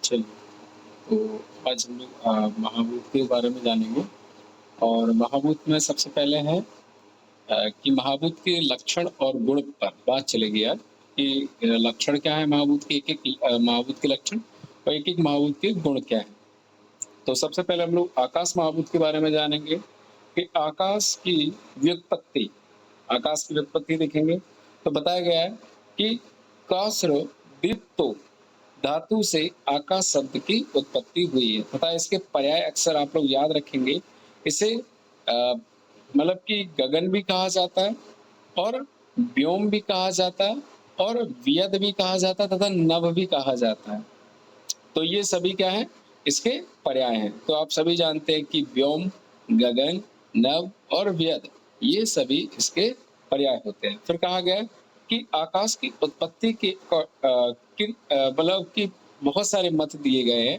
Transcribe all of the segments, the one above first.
चलिए, तो आज हम लोग महाभूत के बारे में जानेंगे और महाभूत में सबसे पहले है कि महाभूत के लक्षण और गुण पर बात चलेगी आज कि लक्षण क्या है महाभूत के, एक-एक महाभूत के लक्षण और एक-एक महाभूत के गुण क्या हैं। तो सबसे पहले हम लोग आकाश महाभूत के बारे में जानेंगे कि आकाश की व्युत्पत्ति देखेंगे। तो बताया गया है कि कास्र दीप्तो धातु से आकाश शब्द की उत्पत्ति हुई है तथा इसके पर्याय अक्सर आप लोग याद रखेंगे। इसे मतलब कि गगन भी कहा जाता है और व्योम भी कहा जाता है और वियद भी कहा जाता है तथा नभ भी कहा जाता है। तो ये सभी क्या है, इसके पर्याय हैं। तो आप सभी जानते हैं कि व्योम, गगन, नभ और व्यद ये सभी इसके पर्याय होते हैं। फिर कहा गया कि आकाश की उत्पत्ति के मतलब कि बहुत सारे मत दिए गए हैं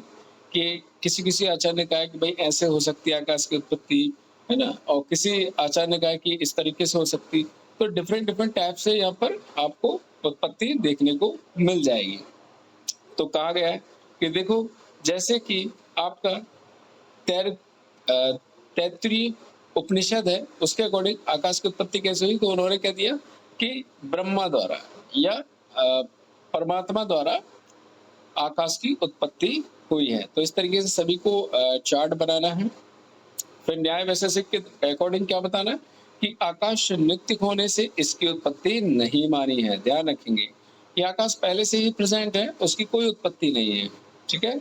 कि किसी आचार्य ने कहा कि भाई ऐसे हो सकती है आकाश की उत्पत्ति, है ना, और किसी आचार्य ने कहा कि इस तरीके से हो सकती। तो डिफरेंट डिफरेंट टाइप से यहाँ पर आपको उत्पत्ति देखने को मिल जाएगी। तो कहा गया है कि देखो, जैसे कि आपका तैर तैत्तिरीय उपनिषद है, उसके अकॉर्डिंग आकाश की उत्पत्ति कैसे हुई, तो उन्होंने कह दिया कि ब्रह्मा द्वारा या परमात्मा द्वारा आकाश की उत्पत्ति हुई है। तो इस तरीके से सभी को चार्ट बनाना है। फिर न्याय वैशेषिक के अकॉर्डिंग क्या बताना है कि आकाश नित्य होने से इसकी उत्पत्ति नहीं मानी है। ध्यान रखेंगे कि आकाश पहले से ही प्रेजेंट है, उसकी कोई उत्पत्ति नहीं है। ठीक है,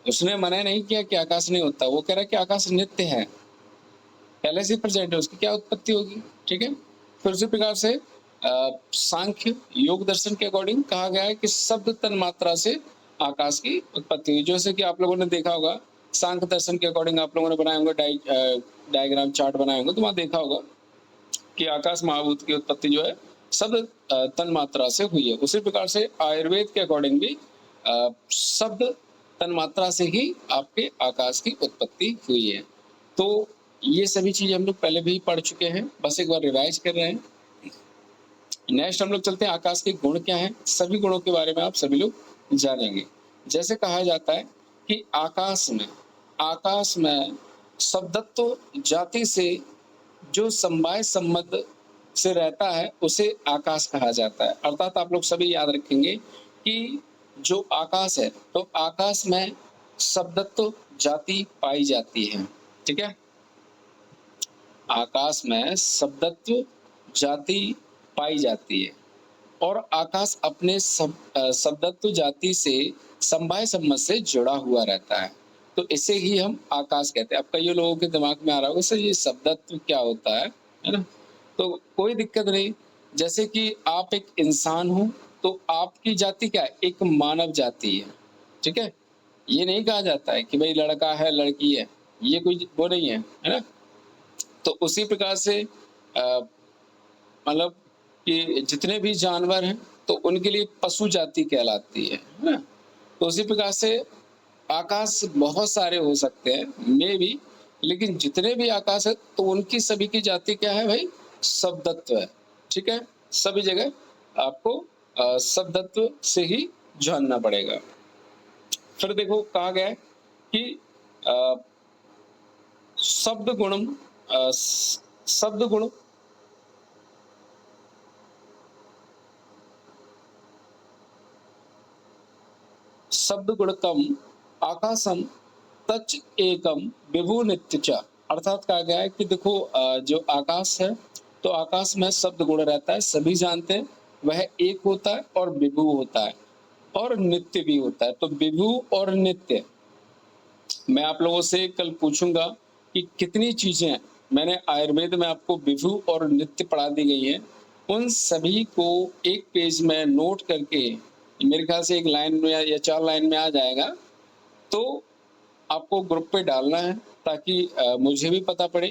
उसने मना नहीं किया कि आकाश नहीं होता, वो कह रहा है कि आकाश नित्य है, पहले से प्रेजेंट है, उसकी क्या उत्पत्ति होगी। ठीक है, फिर उसी प्रकार से सांख्य योग दर्शन के अकॉर्डिंग कहा गया है कि शब्द तन मात्रा से आकाश की उत्पत्ति हुई। जैसे कि आप लोगों ने देखा होगा सांख्य दर्शन के अकॉर्डिंग आप लोगों ने बनाए होंगे डायग्राम चार्ट बनाए होंगे, तो वहां देखा होगा कि आकाश महाभूत की उत्पत्ति जो है शब्द तन मात्रा से हुई है। उसी प्रकार से आयुर्वेद के अकॉर्डिंग भी शब्द तन मात्रा से ही आपके आकाश की उत्पत्ति हुई है। तो ये सभी चीजें हम लोग पहले भी पढ़ चुके हैं, बस एक बार रिवाइज कर रहे हैं। नेक्स्ट हम लोग चलते हैं आकाश के गुण क्या हैं। सभी गुणों के बारे में आप सभी लोग जानेंगे। जैसे कहा जाता है कि आकाश में शब्दत्व जाति से जो समवाय संबंध से रहता है उसे आकाश कहा जाता है। अर्थात आप लोग सभी याद रखेंगे कि जो आकाश है तो आकाश में शब्दत्व जाति पाई जाती है। ठीक है, आकाश में शब्दत्व जाति पाई जाती है और आकाश अपने शब्दत्व जाति से समवाय संबंध से जुड़ा हुआ रहता है। तो इसे ही हम आकाश कहते हैं। अब कई लोगों के दिमाग में आ रहा होगा सर ये शब्दत्व क्या होता है ना। तो कोई दिक्कत नहीं। जैसे कि आप एक इंसान हो तो आपकी जाति क्या है, एक मानव जाति है। ठीक है, ये नहीं कहा जाता है कि भाई लड़का है लड़की है, ये कोई वो नहीं है ना। तो उसी प्रकार से मतलब कि जितने भी जानवर हैं तो उनके लिए पशु जाति कहलाती है ना। तो उसी प्रकार से आकाश बहुत सारे हो सकते हैं मे भी, लेकिन जितने भी आकाश है तो उनकी सभी की जाति क्या है भाई, शब्दत्व है। ठीक है, सभी जगह आपको शब्दत्व से ही जानना पड़ेगा। फिर देखो कहा गया है कि शब्द गुणम शब्द गुण शब्द गुणकम आकाशम तच एकम विभु नित्य च। अर्थात कहा गया है कि देखो जो आकाश है तो आकाश में शब्द गुण रहता है, सभी जानते हैं वह एक होता है और विभु होता है और नित्य भी होता है। तो विभु और नित्य, मैं आप लोगों से कल पूछूंगा कि कितनी चीजें मैंने आयुर्वेद में आपको विभु और नित्य पढ़ा दी गई हैं, उन सभी को एक पेज में नोट करके मेरे ख्याल से एक लाइन में या 4 लाइन में आ जाएगा। तो आपको ग्रुप पे डालना है ताकि मुझे भी पता पड़े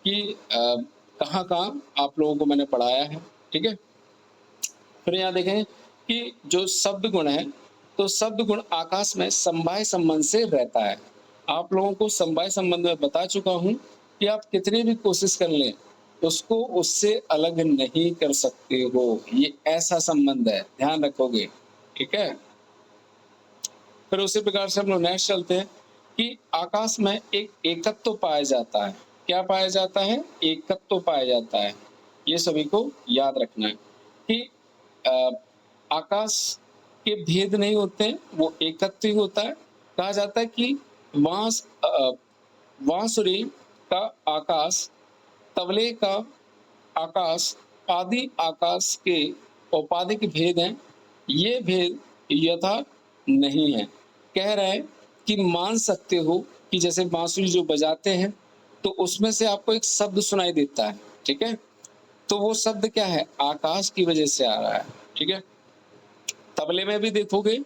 कि कहाँ कहाँ आप लोगों को मैंने पढ़ाया है। ठीक है, फिर यहाँ देखें कि जो शब्द गुण है तो शब्द गुण आकाश में समवाय संबंध से रहता है। आप लोगों को समवाय संबंध में बता चुका हूं कि आप कितनी भी कोशिश कर लें उसको उससे अलग नहीं कर सकते हो। ये ऐसा संबंध है, ध्यान रखोगे। ठीक है, फिर उसी प्रकार से हम लोग नेक्स्ट चलते हैं कि आकाश में एक एकत्व पाया जाता है। क्या पाया जाता है? एकत्व पाया जाता है। ये सभी को याद रखना है कि आकाश के भेद नहीं होते हैं, वो एकत्व ही होता है। कहा जाता है कि बांसुरी का आकाश, तबले का आकाश आदि आकाश के औपाधिक भेद हैं। ये भेद यथार्थ नहीं है। कह रहे हैं कि मान सकते हो कि जैसे बांसुरी जो बजाते हैं तो उसमें से आपको एक शब्द सुनाई देता है, ठीक है? तो वो शब्द क्या है? आकाश की वजह से आ रहा है, ठीक है? तबले में भी देखोगे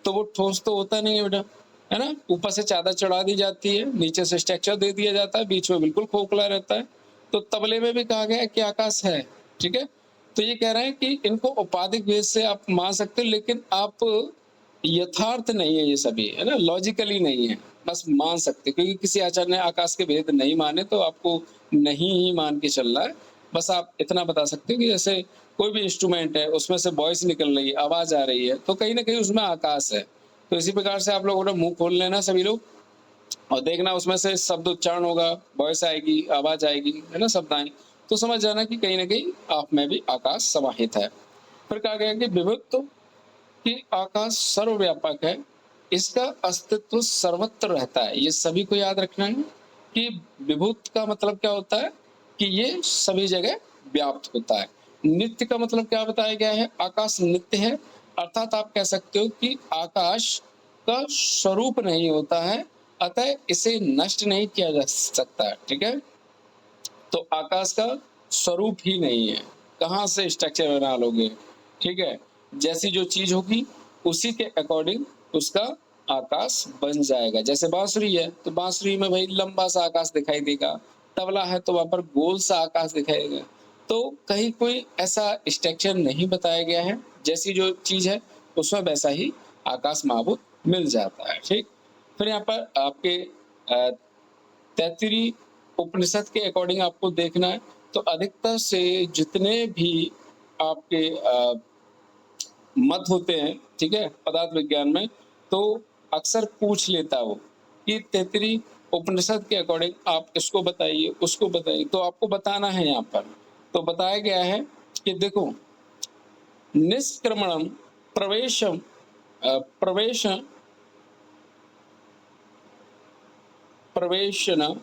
तो वो ठोस तो होता नहीं है बेटा, है ना? ऊपर से चादर चढ़ा दी जाती है, नीचे से स्ट्रक्चर दे दिया जाता है, बीच में बिल्कुल खोखला रहता है। तो तबले में भी कहा गया है कि आकाश है, ठीक है? तो ये कह रहे हैं कि इनको औपाधिक भेद से आप मान सकते हो, लेकिन आप यथार्थ नहीं है ये सभी, है ना? लॉजिकली नहीं है, बस मान सकते, क्योंकि किसी आचार्य ने आकाश के भेद नहीं माने तो आपको नहीं ही मान के चलना है। बस आप इतना बता सकते हो कि जैसे कोई भी इंस्ट्रूमेंट है, उसमें से वॉइस निकल रही है, आवाज आ रही है, तो कहीं ना कहीं उसमें आकाश है। तो इसी प्रकार से आप लोगों ने मुंह खोल लेना सभी लोग और देखना उसमें से शब्द उच्चारण होगा, वॉइस आएगी, आवाज आएगी, है ना, शब्द आए, तो समझ जाना कि कहीं ना कहीं आप में भी आकाश समाहित है। फिर कहा गया कि विभुत्व कि आकाश सर्वव्यापक है, इसका अस्तित्व सर्वत्र रहता है। ये सभी को याद रखना है कि विभुत का मतलब क्या होता है कि ये सभी जगह व्याप्त होता है। नित्य का मतलब क्या बताया गया है? आकाश नित्य है, अर्थात आप कह सकते हो कि आकाश का स्वरूप नहीं होता है, अतः इसे नष्ट नहीं किया जा सकता है, ठीक है? तो आकाश का स्वरूप ही नहीं है, कहाँ से स्ट्रक्चर बना लोगे, ठीक है? जैसी जो चीज होगी उसी के अकॉर्डिंग उसका आकाश बन जाएगा। जैसे बांसुरी है तो बांसुरी में भाई लंबा सा आकाश दिखाई देगा, तबला है तो वहां पर गोल सा आकाश दिखाई देगा। तो कहीं कोई ऐसा स्ट्रक्चर नहीं बताया गया है, जैसी जो चीज है उसमें वैसा ही आकाश महबूद मिल जाता है, ठीक? फिर यहाँ पर आपके तैत्तिरीय उपनिषद के अकॉर्डिंग आपको देखना है तो अधिकतर से जितने भी आपके मत होते हैं, ठीक है, पदार्थ विज्ञान में, तो अक्सर पूछ लेता वो कि तैत्तिरीय उपनिषद के अकॉर्डिंग आप इसको बताइए, उसको बताइए, तो आपको बताना है। यहाँ पर तो बताया गया है कि देखो, निष्क्रमणम प्रवेशम प्रवेश प्रवेशन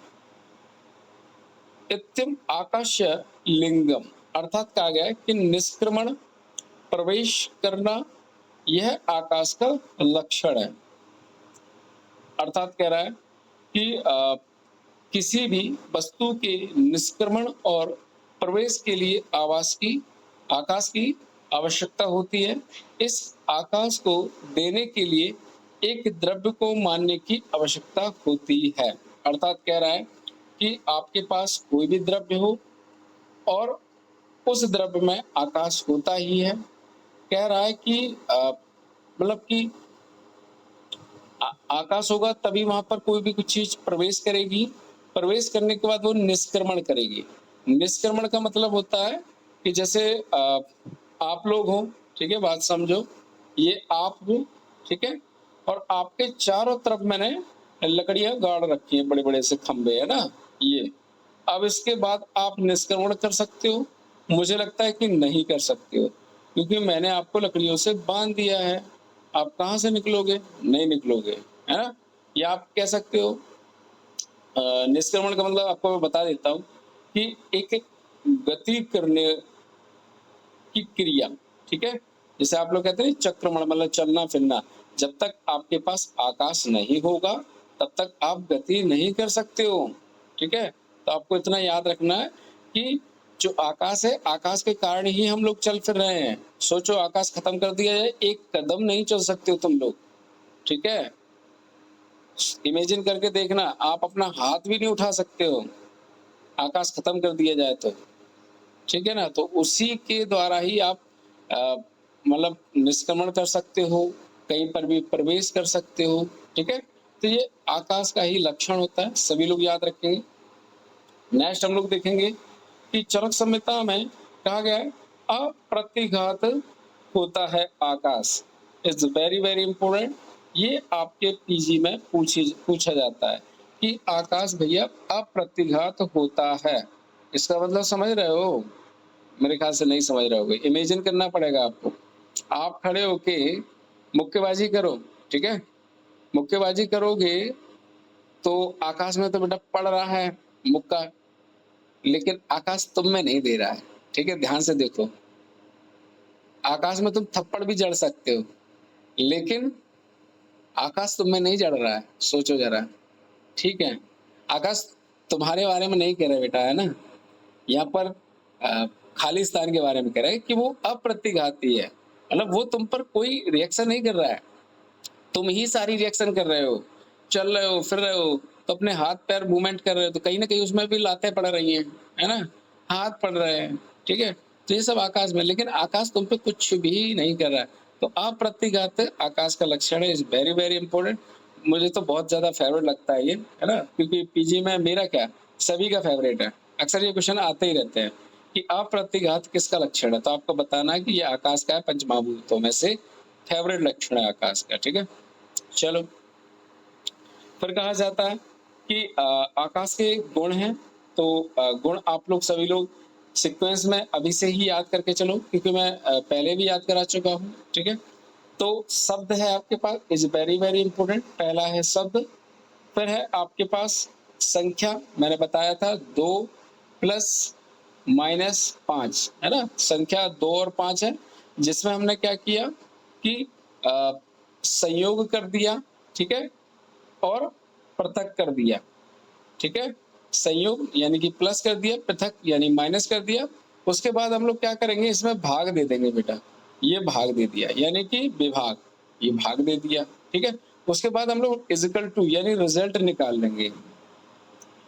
इत्यम आकाश लिंगम, अर्थात कहा गया है कि निष्क्रमण प्रवेश करना यह आकाश का लक्षण है। अर्थात कह रहा है कि किसी भी वस्तु के निष्क्रमण और प्रवेश के लिए आकाश की आवश्यकता होती है। इस आकाश को देने के लिए एक द्रव्य को मानने की आवश्यकता होती है। अर्थात कह रहा है कि आपके पास कोई भी द्रव्य हो और उस द्रव्य में आकाश होता ही है। कह रहा है कि मतलब कि आकाश होगा तभी वहां पर कोई भी कुछ चीज प्रवेश करेगी, प्रवेश करने के बाद वो निष्क्रमण करेगी। निष्क्रमण का मतलब होता है कि जैसे आप लोग हो, ठीक है, बात समझो, ये आप हो, ठीक है, और आपके चारों तरफ मैंने लकड़ियां गाड़ रखी हैं, बड़े बड़े से खंबे, है ना, ये। अब इसके बाद आप निष्क्रमण कर सकते हो? मुझे लगता है कि नहीं कर सकते हो, क्योंकि मैंने आपको लकड़ियों से बांध दिया है। आप कहाँ से निकलोगे? नहीं निकलोगे, है ना? या आप कह सकते हो निष्क्रमण का मतलब आपको मैं बता देता हूँ कि एक गति करने की क्रिया, ठीक है, जैसे आप लोग कहते हैं चक्रमण मतलब चलना फिरना। जब तक आपके पास आकाश नहीं होगा तब तक आप गति नहीं कर सकते हो, ठीक है? तो आपको इतना याद रखना है कि जो आकाश है, आकाश के कारण ही हम लोग चल फिर रहे हैं। सोचो आकाश खत्म कर दिया जाए, एक कदम नहीं चल सकते हो तुम लोग, ठीक है? इमेजिन करके देखना, आप अपना हाथ भी नहीं उठा सकते हो आकाश खत्म कर दिया जाए तो, ठीक है ना? तो उसी के द्वारा ही आप मतलब निष्क्रमण कर सकते हो, कहीं पर भी प्रवेश कर सकते हो, ठीक है? तो ये आकाश का ही लक्षण होता है, सभी लोग याद रखेंगे। नेक्स्ट हम लोग देखेंगे कि चरक संहिता में कहा गया है अप्रतिघात होता है आकाश। It's very very important. ये आपके पीजी में पूछा जाता है कि आकाश भैया अप्रतिघात होता है, इसका मतलब समझ रहे हो? मेरे ख्याल से नहीं समझ रहे होगे, इमेजिन करना पड़ेगा आपको। आप खड़े होके मुक्केबाजी करो, ठीक है? मुक्केबाजी करोगे तो आकाश में तो बेटा पड़ रहा है मुक्का, लेकिन आकाश तुम में नहीं दे रहा है, ठीक है? ध्यान से देखो, आकाश में तुम थप्पड़ भी जड़ सकते हो, लेकिन आकाश तुम में नहीं जड़ रहा है, सोचो जरा, ठीक है? आकाश तुम्हारे बारे में नहीं कह रहा बेटा, है ना? यहाँ पर खालिस्तान के बारे में कह रहा है कि वो अप्रतिघाती है, मतलब वो तुम पर कोई रिएक्शन नहीं कर रहा है, तुम ही सारी रिएक्शन कर रहे हो, चल रहे हो, फिर रहे हो, तो अपने हाथ पैर मूवमेंट कर रहे हो, तो कहीं ना कहीं उसमें भी लातें पड़ रही हैं, है ना? हाथ पड़ रहे हैं, ठीक है? तो ये सब आकाश में, लेकिन आकाश तुम पे कुछ भी नहीं कर रहा है। तो अप्रतिघात आकाश का लक्षण है, इज वेरी वेरी इंपॉर्टेंट। मुझे तो बहुत ज्यादा फेवरेट लगता है ये, है ना? क्योंकि पीजी में मेरा क्या, सभी का फेवरेट है। अक्सर ये क्वेश्चन आते ही रहते हैं कि अप्रतिघात किसका लक्षण है, तो आपको बताना है कि ये आकाश का है, पंचमहाभूतों में से फेवरेट लक्षण है आकाश का, ठीक है? चलो, फिर कहा जाता है कि आकाश के गुण हैं, तो गुण आप लोग सभी लोग सीक्वेंस में अभी से ही याद करके चलो, क्योंकि मैं पहले भी याद करा चुका हूँ, ठीक है? तो शब्द है आपके पास, इज वेरी वेरी इंपॉर्टेंट। पहला है शब्द, फिर है आपके पास संख्या, मैंने बताया था 2 + -5, है ना? संख्या 2 और 5 है, जिसमें हमने क्या किया कि संयोग कर दिया, ठीक है, और पृथक कर दिया, ठीक है? संयोग यानी कि प्लस कर दिया, पृथक यानी माइनस कर दिया। उसके बाद हम लोग क्या करेंगे, इसमें भाग दे देंगे बेटा, ये भाग दे दिया यानी कि विभाग, ये भाग दे दिया, ठीक है? उसके बाद हम लोग इजिकल टू यानी रिजल्ट निकाल लेंगे,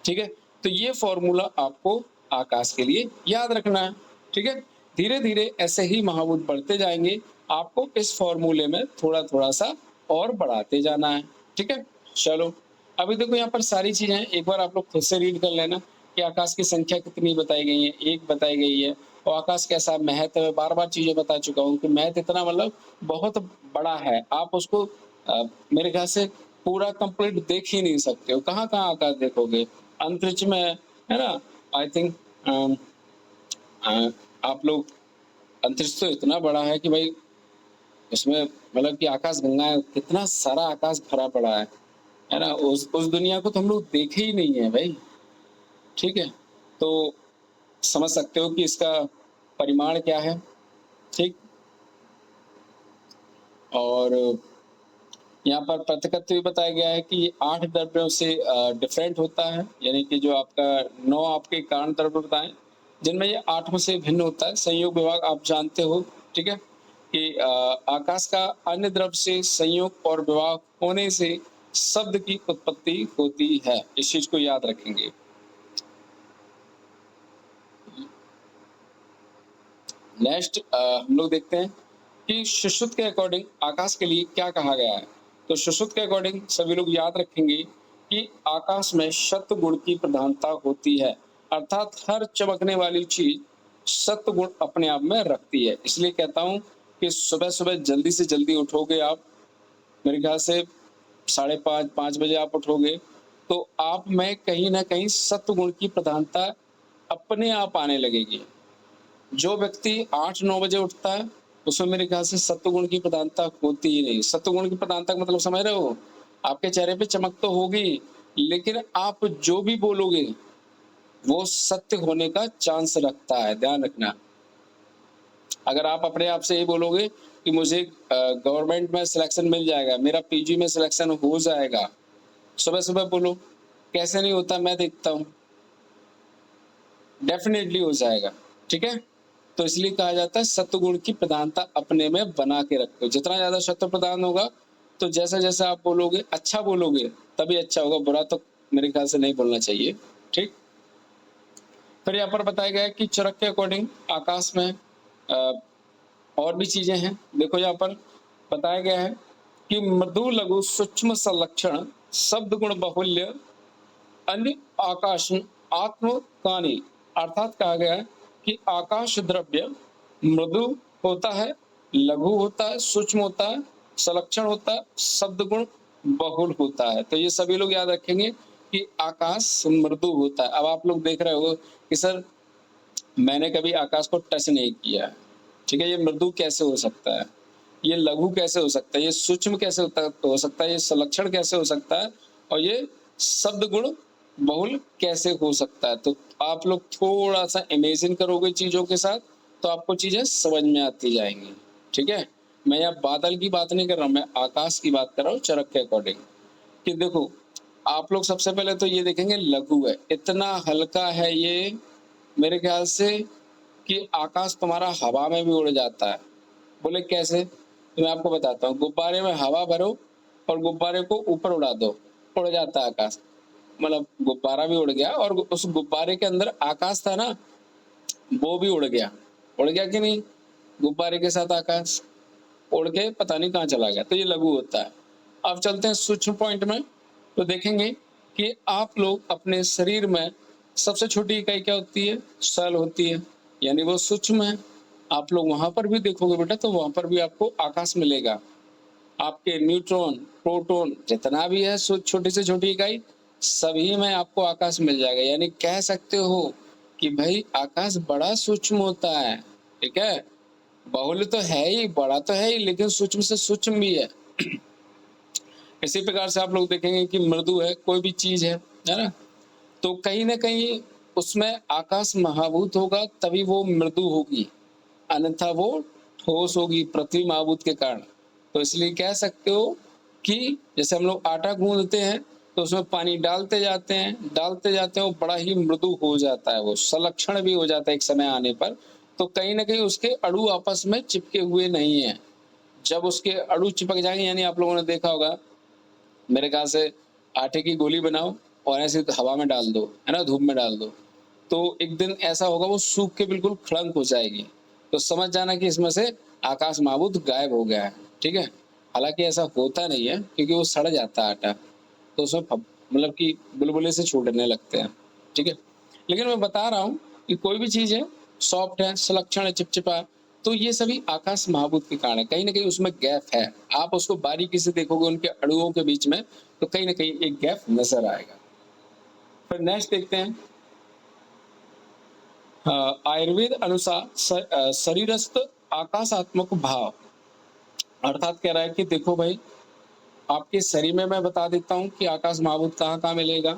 ठीक है? तो ये फॉर्मूला आपको आकाश के लिए याद रखना है, ठीक है? धीरे धीरे ऐसे ही महाभूत बढ़ते जाएंगे, आपको इस फॉर्मूले में थोड़ा थोड़ा सा और बढ़ाते जाना है, ठीक है? चलो, अभी देखो यहाँ पर सारी चीजें हैं, एक बार आप लोग खुद से रीड कर लेना कि आकाश की संख्या कितनी बताई गई है, 1 बताई गई है, और आकाश कैसा महत्व है, बार बार चीजें बता चुका हूँ कि महत्व इतना मतलब बहुत बड़ा है, आप उसको मेरे ख्याल से पूरा कंप्लीट देख ही नहीं सकते हो, कहाँ कहाँ आकाश देखोगे, अंतरिक्ष में, है ना? आई थिंक आप लोग, अंतरिक्ष तो इतना बड़ा है कि भाई उसमें मतलब कि आकाश गंगा है, कितना सारा आकाश भरा पड़ा है ना? उस दुनिया को तो हम लोग देखे ही नहीं है भाई, ठीक है? तो समझ सकते हो कि इसका परिमाण क्या है, ठीक? और यहाँ पर प्रत्यकत्व भी बताया गया है कि 8 द्रव्यों से डिफरेंट होता है, यानी कि जो आपका 9 आपके कारण द्रव्य बताएं, जिनमें ये 8 में से भिन्न होता है। संयोग विभाग आप जानते हो, ठीक है, कि आकाश का अन्य द्रव्य से संयोग और विभाग होने से शब्द की उत्पत्ति होती है, इस चीज को याद रखेंगे। नेक्स्ट हम लोग देखते हैं कि सुश्रुत के अकॉर्डिंग आकाश के लिए क्या कहा गया है। तो सुश्रुत के अकॉर्डिंग सभी लोग याद रखेंगे कि आकाश में सत्व गुण की प्रधानता होती है, अर्थात हर चमकने वाली चीज सत्व गुण अपने आप में रखती है। इसलिए कहता हूँ कि सुबह सुबह जल्दी से जल्दी उठोगे आप, मेरे ख्याल से 5:30-5 बजे आप उठोगे, तो आप में कहीं ना कहीं सत्व गुण की प्रधानता अपने आप आने लगेगी। जो व्यक्ति 8-9 बजे उठता है, उसमें मेरे ख्याल से सत्वगुण की प्रधानता होती ही नहीं। सत्वगुण की प्रधानता का मतलब समझ रहे हो? आपके चेहरे पे चमक तो होगी, लेकिन आप जो भी बोलोगे वो सत्य होने का चांस रखता है, ध्यान रखना। अगर आप अपने आप से ये बोलोगे कि मुझे गवर्नमेंट में सिलेक्शन मिल जाएगा, मेरा पीजी में सिलेक्शन हो जाएगा, सुबह सुबह बोलो, कैसे नहीं होता मैं देखता हूँ, डेफिनेटली हो जाएगा, ठीक है? तो इसलिए कहा जाता है सत्वगुण की प्रधानता अपने में बना के रखो। जितना ज्यादा सत्व प्रधान होगा, तो जैसा जैसा आप बोलोगे, अच्छा बोलोगे तभी अच्छा होगा, बुरा तो मेरे ख्याल से नहीं बोलना चाहिए, ठीक? फिर यहाँ पर बताया गया है कि चरक के अकॉर्डिंग आकाश में और भी चीजें हैं। देखो यहाँ पर बताया गया है कि मृदु लघु सूक्ष्म संलक्षण शब्द गुण बाहुल्य अन्य आकाश आत्मकानी, अर्थात कहा गया है कि आकाश द्रव्य मृदु होता है, लघु होता है, सूक्ष्म होता है, सलक्षण होता है, शब्द गुण बहुल होता है। तो ये सभी लोग याद रखेंगे कि आकाश मृदु होता है। अब आप लोग देख रहे हो कि सर मैंने कभी आकाश को टच नहीं किया है, ठीक है, ये मृदु कैसे हो सकता है, ये लघु कैसे हो सकता है, ये सूक्ष्म कैसे हो सकता है, ये सलक्षण कैसे हो सकता है, और ये शब्द गुण बहुल कैसे हो सकता है। तो आप लोग थोड़ा सा इमेजिन करोगे चीजों के साथ तो आपको चीजें समझ में आती जाएंगी, ठीक है। मैं यहाँ बादल की बात नहीं कर रहा हूँ, मैं आकाश की बात कर रहा हूँ चरक के अकॉर्डिंग। कि देखो आप लोग सबसे पहले तो ये देखेंगे लघु है, इतना हल्का है ये, मेरे ख्याल से कि आकाश तुम्हारा हवा में भी उड़ जाता है। बोले कैसे, तो मैं आपको बताता हूँ। गुब्बारे में हवा भरो और गुब्बारे को ऊपर उड़ा दो, उड़ जाता है आकाश। मतलब गुब्बारा भी उड़ गया और उस गुब्बारे के अंदर आकाश था ना, वो भी उड़ गया कि नहीं, गुब्बारे के साथ आकाश उड़ के पता नहीं कहाँ चला गया। तो ये लघु होता है। अब चलते हैं सूक्ष्म पॉइंट में, तो देखेंगे कि आप लोग अपने शरीर में सबसे छोटी इकाई क्या होती है, सेल होती है, यानी वो सूक्ष्म है। आप लोग वहां पर भी देखोगे बेटा तो वहां पर भी आपको आकाश मिलेगा। आपके न्यूट्रॉन, प्रोटॉन, जितना भी है छोटी से छोटी इकाई, सभी में आपको आकाश मिल जाएगा। यानी कह सकते हो कि भाई आकाश बड़ा सूक्ष्म होता है, ठीक है। बहुल तो है ही, बड़ा तो है ही, लेकिन सूक्ष्म से सूक्ष्म भी है। इसी प्रकार से आप लोग देखेंगे कि मृदु है, कोई भी चीज है ना, तो कहीं ना कहीं उसमें आकाश महाभूत होगा तभी वो मृदु होगी, अन्यथा वो ठोस होगी पृथ्वी महाभूत के कारण। तो इसलिए कह सकते हो कि जैसे हम लोग आटा गूंदते हैं तो उसमें पानी डालते जाते हैं, वो बड़ा ही मृदु हो जाता है, वो सलक्षण भी हो जाता है एक समय आने पर। तो कहीं ना कहीं उसके अणु आपस में चिपके हुए नहीं है। जब उसके अणु चिपक जाएंगे, यानी आप लोगों ने देखा होगा, मेरे ख्याल से आटे की गोली बनाओ और ऐसे हवा में डाल दो, है ना, धूप में डाल दो, तो एक दिन ऐसा होगा वो सूख के बिल्कुल खड़ंक हो जाएगी। तो समझ जाना कि इसमें से आकाश माबूद गायब हो गया है, ठीक है। हालांकि ऐसा होता नहीं है क्योंकि वो सड़ जाता है आटा, तो उसमें मतलब कि बुलबुले से छूटने लगते हैं, ठीक है। लेकिन मैं बता रहा हूँ कि कोई भी चीज है, सॉफ्ट है, सुलक्षण है, चिपचिपा है, तो ये सभी आकाश महाभूत के कारण है। कहीं ना कहीं उसमें गैप है, आप उसको बारीकी से देखोगे उनके अणुओं के बीच में, तो कहीं ना कहीं एक गैप नजर आएगा। फिर नेक्स्ट देखते हैं, आयुर्वेद अनुसार शरीरस्थ आकाशात्मक भाव, अर्थात कह रहा है कि देखो भाई आपके शरीर में, मैं बता देता हूँ कि आकाश महाभूत कहाँ कहाँ मिलेगा।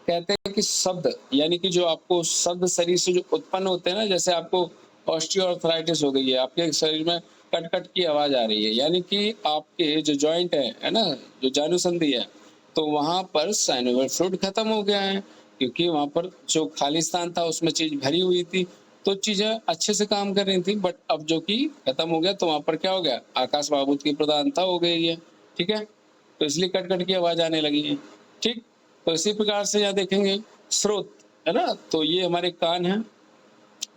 कहते हैं कि शब्द, यानी कि जो आपको शब्द शरीर से जो उत्पन्न होते हैं ना, जैसे आपको ऑस्टियोआर्थराइटिस हो गई है, आपके शरीर में कट कट की आवाज आ रही है, यानी कि आपके जो जॉइंट है ना, जो जानुसंधि है, तो वहां पर साइनोवियल फ्लूइड खत्म हो गया है, क्योंकि वहां पर जो खाली स्थान था उसमें चीज भरी हुई थी, तो चीजें अच्छे से काम कर रही थी। बट अब जो कि खत्म हो गया, तो वहां पर क्या हो गया, आकाश महाभूत की प्रधानता हो गई है, ठीक है। तो इसलिए कट कट की आवाज आने लगी है, ठीक। तो इसी प्रकार से यहाँ देखेंगे स्रोत, है ना, तो ये हमारे कान है,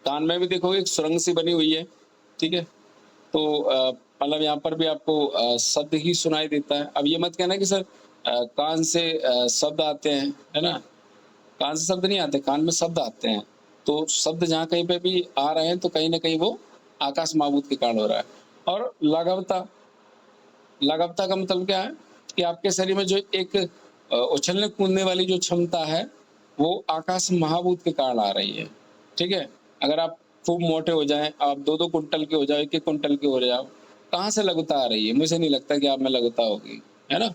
कान में भी देखोगे एक सुरंग सी बनी हुई है, ठीक है। तो मतलब यहाँ पर भी आपको शब्द ही सुनाई देता है। अब ये मत कहना कि सर कान से शब्द आते हैं, है ना, कान से शब्द नहीं आते, कान में शब्द आते हैं। तो शब्द जहाँ कहीं पे भी आ रहे हैं तो कहीं ना कहीं वो आकाश माबूत के कारण हो रहा है। और लाघवता, लाघवता का मतलब क्या है कि आपके शरीर में जो एक उछलने कूदने वाली जो क्षमता है, वो आकाश महाभूत के कारण आ रही है, ठीक है। अगर आप खूब मोटे हो जाएं, आप 2-2 कुंटल के हो जाओ, 1-1 कुंटल के हो जाओ, कहाँ से लघुता आ रही है, मुझे नहीं लगता कि आप में लघुता होगी, है ना।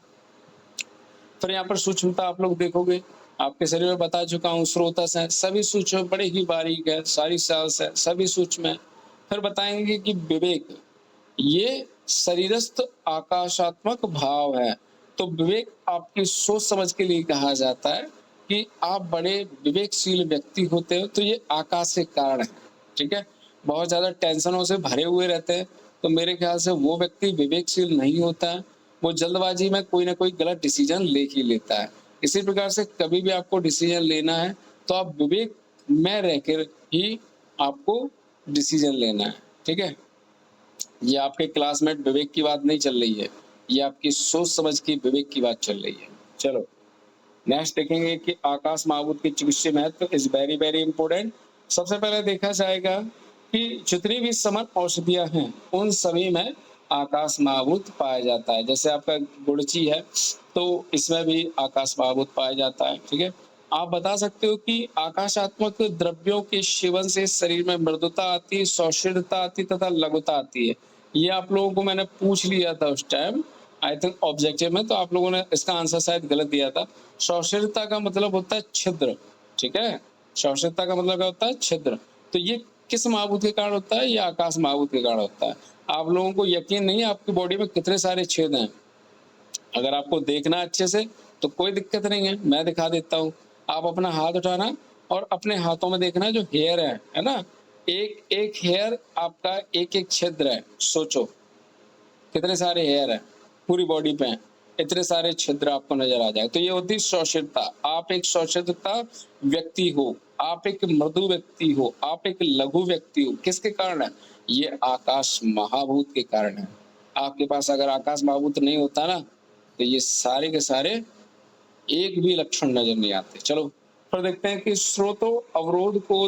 फिर यहाँ पर सूक्ष्मता आप लोग देखोगे, आपके शरीर में बता चुका हूँ, स्रोतस है, सभी सूक्ष्म बड़े ही बारीक है, सारी सेल्स है, सभी सूक्ष्म है। फिर बताएंगे कि विवेक, ये शरीरस्थ आकाशात्मक भाव है। तो विवेक आपकी सोच समझ के लिए कहा जाता है कि आप बड़े विवेकशील व्यक्ति होते हो, तो ये आकाश के कारण है, ठीक है। बहुत ज्यादा टेंशनों से भरे हुए रहते हैं, तो मेरे ख्याल से वो व्यक्ति विवेकशील नहीं होता है, वो जल्दबाजी में कोई ना कोई गलत डिसीजन ले ही लेता है। इसी प्रकार से कभी भी आपको डिसीजन लेना है तो आप विवेक में रहकर ही आपको डिसीजन लेना है, ठीक है। ये आपके क्लासमेट विवेक की बात नहीं चल रही है, ये आपकी सोच समझ की विवेक की बात चल रही है। चलो नेक्स्ट देखेंगे कि आकाश महाभूत के चिकित्सीय महत्व इज वेरी वेरी इंपॉर्टेंट। सबसे पहले देखा जाएगा कि जितनी भी समन औषधियां हैं उन सभी में आकाश महाभूत पाया जाता है। जैसे आपका गुड़ची है तो इसमें भी आकाश महाभूत पाया जाता है। ठीक है, आप बता सकते हो कि आकाशात्मक द्रव्यों के सेवन से शरीर में मृदुता आती है, सौशीलता आती है तथा लघुता आती है। ये आप लोगों को मैंने पूछ लिया था उस टाइम, आई थिंक ऑब्जेक्टिव में, तो आप लोगों ने इसका आंसर शायद गलत दिया था। सौशीलता का मतलब होता है छिद्र। ठीक है, सौशीलता का मतलब क्या होता है? छिद्र। तो ये किस महाभूत के कारण होता है? ये आकाश महाभूत के कारण होता है। आप लोगों को यकीन नहीं है आपकी बॉडी में कितने सारे छेद हैं। अगर आपको देखना है अच्छे से तो कोई दिक्कत नहीं है, मैं दिखा देता हूँ। आप अपना हाथ उठाना और अपने हाथों में देखना जो हेयर है ना, एक एक हेयर आपका एक एक छिद्र है। सोचो कितने सारे हेयर है पूरी बॉडी पे हैं, इतने सारे छिद्र आपको नजर आ जाए। तो ये होती है सौशीलता। आप एक सौशीलता व्यक्ति हो, आप एक मृदु व्यक्ति हो, आप एक लघु व्यक्ति हो। किसके कारण है? ये आकाश महाभूत के कारण है। आपके पास अगर आकाश महाभूत नहीं होता ना तो ये सारे के सारे एक भी लक्षण नजर नहीं आते। चलो फिर देखते हैं कि स्रोतो अवरोध को